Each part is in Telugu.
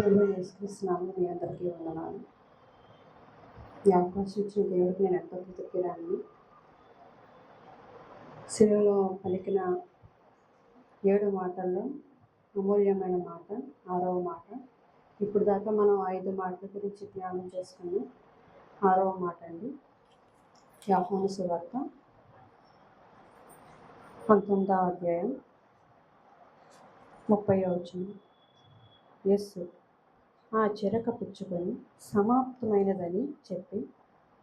ప్రభువైన యేసుక్రీస్తునామమున మీ అందరికీ వందనాలు. ఈ అవకాశం ఇచ్చిన దేవుడికి నేను ఎంతో కృతజ్ఞురాలిని. శిలువలో పలికిన 7 మాటల్లో అమూల్యమైన మాట 6వ మాట. ఇప్పుడు దాకా మనం 5 మాటల గురించి జ్ఞానం చేసుకున్నాం. 6వ మాట అండి, యోహాను సువార్త 19వ అధ్యాయం 30వ వచనం. యేసు ఆ చెరక పుచ్చుకొని సమాప్తమైనదని చెప్పి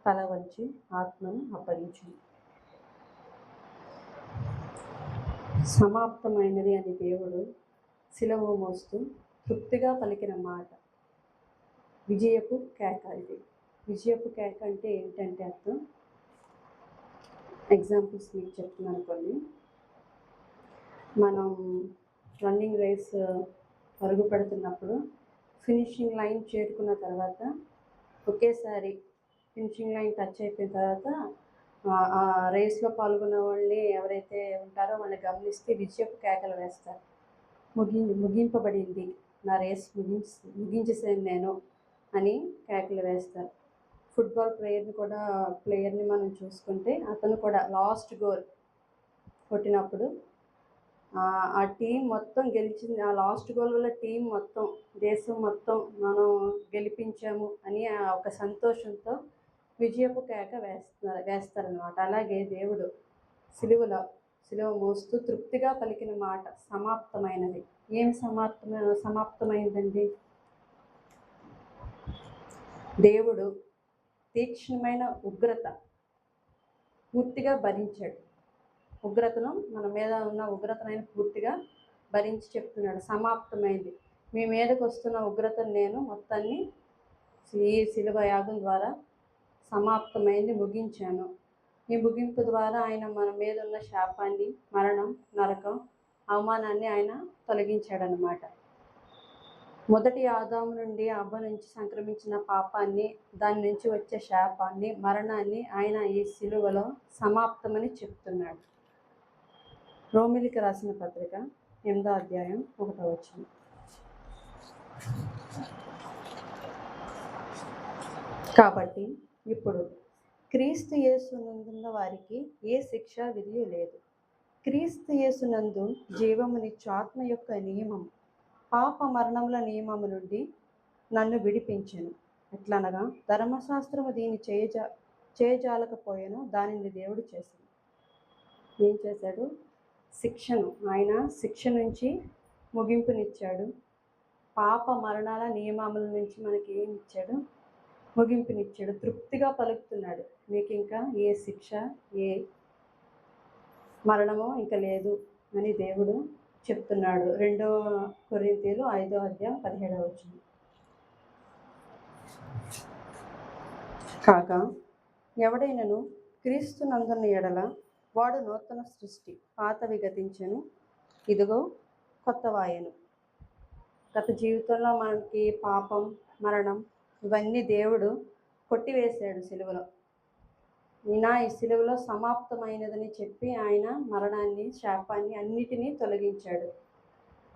తల వంచి ఆత్మను అప్పగించింది. సమాప్తమైనది అని దేవుడు శిలువ మోస్తూ తృప్తిగా పలికిన మాట. విజయపు కేక ఇది. విజయపు కేక అంటే ఏంటంటే అర్థం, ఎగ్జాంపుల్స్ మీకు చెప్తున్నాను కొన్ని. మనం రన్నింగ్ రేస్ పరుగు పెడుతున్నప్పుడు ఫినిషింగ్ లైన్ చేరుకున్న తర్వాత ఒకేసారి ఫినిషింగ్ లైన్ టచ్ అయిపోయిన తర్వాత ఆ రేస్లో పాల్గొన్న వాళ్ళని ఎవరైతే ఉంటారో వాళ్ళని గమనిస్తే విజయపు కేకలు వేస్తారు. ముగింపబడింది, నా రేస్ ముగించేసాను నేను అని కేకలు వేస్తారు. ఫుట్బాల్ ప్లేయర్ని మనం చూసుకుంటే అతను కూడా లాస్ట్ గోల్ కొట్టినప్పుడు ఆ టీం మొత్తం గెలిచింది. ఆ లాస్ట్ గోల్ వల్ల టీం మొత్తం, దేశం మొత్తం మనం గెలిపించాము అని ఒక సంతోషంతో విజయపు కేక వేస్తారనమాట. అలాగే దేవుడు శిలువ మోస్తూ తృప్తిగా పలికిన మాట సమాప్తమైనది. ఏం సమాప్తమైందండి? దేవుడు తీక్ష్ణమైన ఉగ్రత పూర్తిగా భరించాడు. మన మీద ఉన్న ఉగ్రతనైనా పూర్తిగా భరించి చెప్తున్నాడు, సమాప్తమైంది. మీ మీదకి వస్తున్న ఉగ్రతను నేను మొత్తాన్ని ఈ శిలువ యాగం ద్వారా సమాప్తమైంది, ముగించాను. ఈ ముగింపు ద్వారా ఆయన మన మీద ఉన్న శాపాన్ని, మరణం, నరకం, అవమానాన్ని ఆయన తొలగించాడనమాట. మొదటి ఆదాము నుండి అవ్వ నుంచి సంక్రమించిన పాపాన్ని, దాని నుంచి వచ్చే శాపాన్ని, మరణాన్ని ఆయన ఈ శిలువలో సమాప్తమని చెప్తున్నాడు. రోమిలికి రాసిన పత్రిక 8వ అధ్యాయం 1వ వచనం. కాబట్టి ఇప్పుడు క్రీస్తు యేసునందున్న వారికి ఏ శిక్షా విధి లేదు. క్రీస్తు యేసునందు జీవమునిచ్చు ఆత్మ యొక్క నియమం పాప మరణముల నియమము నుండి నన్ను విడిపించెను. ఎట్లనగా ధర్మశాస్త్రము దీన్ని చేయజాలకపోయాను, దానిని దేవుడు చేశాడు. ఏం చేశాడు? ఆయన శిక్ష నుంచి ముగింపునిచ్చాడు. పాప మరణాల నియమముల నుంచి మనకి ఏం ఇచ్చాడు? ముగింపునిచ్చాడు. తృప్తిగా పలుకుతున్నాడు, మీకు ఇంకా ఏ శిక్ష, ఏ మరణమో ఇంకా లేదు అని దేవుడు చెప్తున్నాడు. 2 కొరింథీయులు 5వ అధ్యాయం 17వ వచనం. కాగా ఎవడైనను క్రీస్తు నందున్న ఎడల వాడు నూతన సృష్టి, పాతవి గతించెను, ఇదిగో కొత్తవాయెను. గత జీవితంలో మనకి పాపం, మరణం ఇవన్నీ దేవుడు కొట్టివేశాడు శిలువలో. ఈ శిలువలో సమాప్తమైనదని చెప్పి ఆయన మరణాన్ని, శాపాన్ని అన్నిటినీ తొలగించాడు.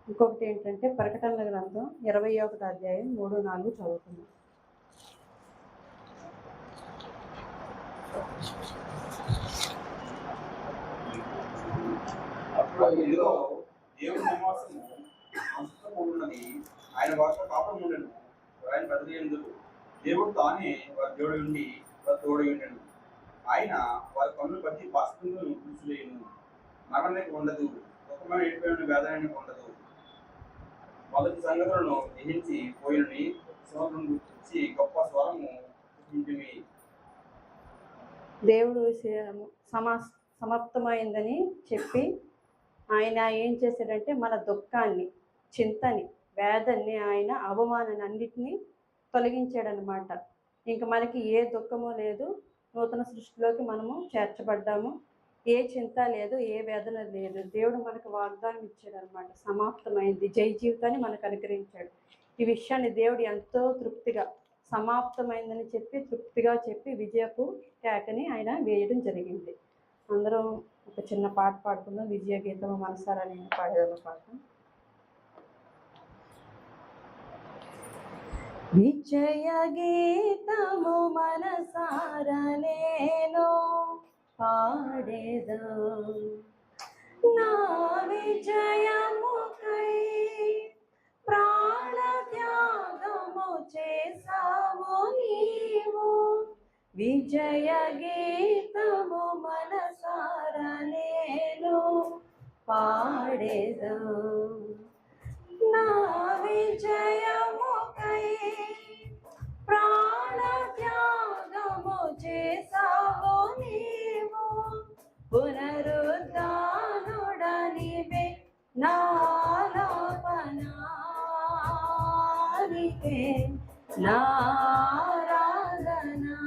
ఇంకొకటి ఏంటంటే ప్రకటనల గ్రంథం 21వ అధ్యాయం 3, 4 చదువుతున్నాం. ఇదిగో దేవుని నివాసము ఉన్నది, ఆయన వారితో పాపం ఉండను, ఆయన బదిలీందుకు దేవుడు తానే వారి దేవుడు ఉండి వారి తోడు ఉండను. ఆయన వారి పనులు బట్టి బాస్కంగా కూర్చులేను. మరణానికి ఉండదు, దుఃఖమైన ఎండిపోయిన వేదానికి ఉండదు. మొదటి సంగతులను గ్రహించి పోయినని సముద్రం గురించి గొప్ప స్వరము పుట్టింటివి. దేవుడు సమాప్తమైందని చెప్పి ఆయన ఏం చేశాడంటే మన దుఃఖాన్ని, చింతని, వేదన్ని, ఆయన అవమానాన్ని అన్నిటినీ తొలగించాడనమాట. ఇంకా మనకి ఏ దుఃఖమో లేదు, నూతన సృష్టిలోకి మనము చేర్చబడ్డాము, ఏ చింత లేదు, ఏ వేదన లేదు. దేవుడు మనకు వాగ్దానం ఇచ్చాడనమాట, సమాప్తమైంది, జై జీవితాన్ని మనకు అనుగ్రహించాడు. ఈ విషయాన్ని దేవుడు ఎంతో తృప్తిగా సమాప్తమైందని చెప్పి తృప్తిగా చెప్పి విజయపు కేకని ఆయన వేయడం జరిగింది. అందరం ఒక చిన్న పాట పాడుకుందాం. విజయ గీతము మనసారా నేను పాడేదన్న పాట. విజయ గీతము మనసారా నేను పాడేదా, నా విజయముకై ప్రాణ త్యాగము చేసావు నీవు. విజయ గీతము మనసారా నేను పాడేదా, నా విజయముకై ప్రాణ త్యాగము చేసావు నీవు. పునరుద్ధానుడనివే నాలాపనానికే నారాధనా.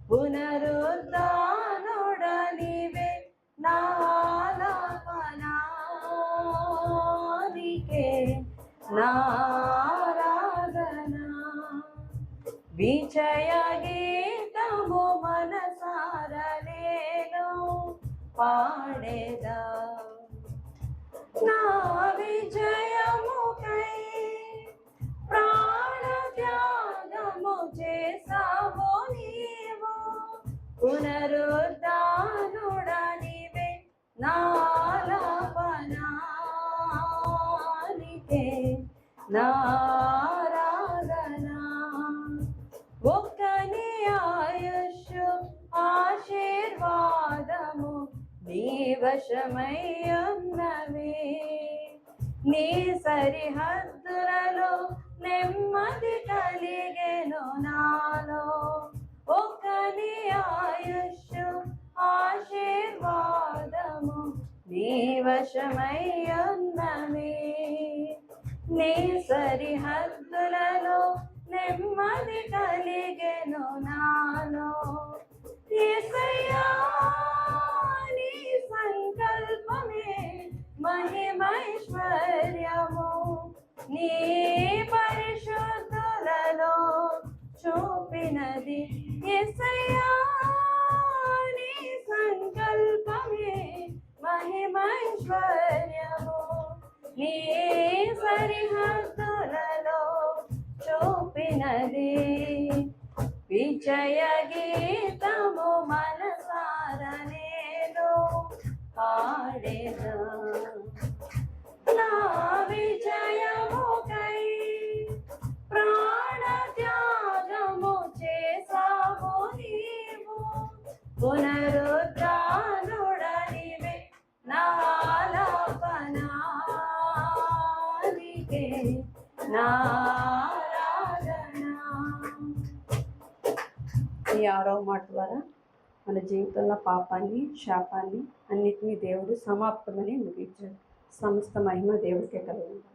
పునరుద్ధానుడనివే నాలాపనానికే నారాధనా. విజయ గీతము మనసారా నేను పాడేదా, నా విజయముకై ప్రాణ త్యాగము చేసావు నీవు. పునరుద్ధానుడనివే నాలాపనానికే నారాధనా. ఒక్కని ఆయుష్షు ఆశీర్వాదము నీ వశమయ్యున్నవే, నీ సరిహద్దులలో నెమ్మది కలిగెను నాలో. ఒక్కని ఆయుష్షు ఆశీర్వాదము నీ వశమయ్యున్నవే, నీ సరిహద్దులలో నెమ్మది కలిగెను నాలో. యేసయ్యా నీ సంకల్పమే మహిమైశ్వర్యము, నీ పరిశుద్ధులలో చూపినది. యేసయ్యా నీ సంకల్పమే మహిమైశ్వర్యము, నీ సరిహద్దులలో చూపినది. విజయ గీతము మనసారా నేను పాడేదా, నా విజయముకై ప్రాణ త్యాగము చేసావు నీవు. పునరుద్ధానుడనివే నాలాపనానికే నారాధనా. ఈ 6వ మాట ద్వారా మన జీవితంలో పాపాన్ని శాపాన్ని అన్నిటినీ దేవుడు సమాప్తమని ముగించాడు. సమస్త మహిమ దేవుడికే కలుగుతుంది.